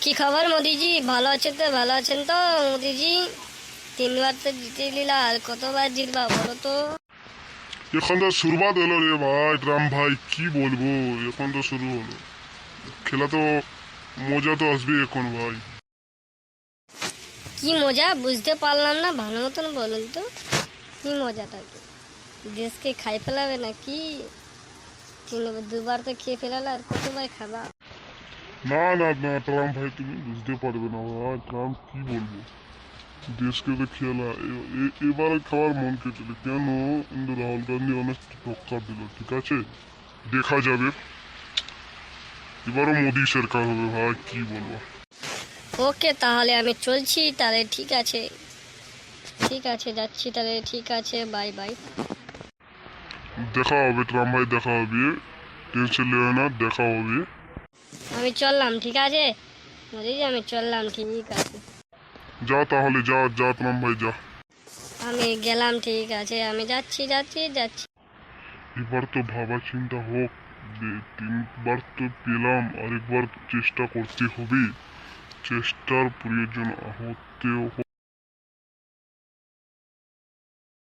কি খবর মোদিজি? ভালো আছেন তো? ভালো আছেন তো মোদিজি? 3 বার তো জিতে নিলা, আর কতবার জিতবা বলো তো? এখন তো শুরুবাত হলো রে ভাই। ট্রাম ভাই কি বলবো, এখন তো শুরু হলো খেলা, তো মজা তো আসবে এখন ভাই। কি মজা বুঝতে পারলাম না, ভালো মতন বলুন তো। কি মজাটা কি? দেশকে খাই ফেলাবে নাকি? 2বার তো খেয়ে ফেলালে, আর কতবার খাবা? না না না ট্রাম ভাই, তুমি বুঝতে পারবে না ভাই। ট্রাম কি বলবো, দেশকে তো খেলা এবারে খাওয়ার মন কেটেলে কেন? কিন্তু রাহুল গান্ধী অনেক টক্কর দিল, ঠিক আছে, দেখা যাবে। এবারও মোদি সরকার হবে ভাই, কি বলবো। ওকে, তাহলে আমি চলছি তাহলে। ঠিক আছে, ঠিক আছে, যাচ্ছি তাহলে। ঠিক আছে, বাই বাই। দেখা হবে ট্রাম ভাই, দেখা হবে, টেনশন নেবে না, দেখা হবে। আমি চললাম, ঠিক আছে মোদিজি, আমি চললাম, ঠিক আছে। যা তাহলে, যা যা ট্রাম ভাই যা। আমি গেলাম, ঠিক আছে, আমি যাচ্ছি যাচ্ছি যাচ্ছি। এবার তো ভাবা চিন্তা হোক, যে 3বার তো পেলাম, আরেকবার চেষ্টা করতে হবে, চেষ্টার প্রয়োজন হতেও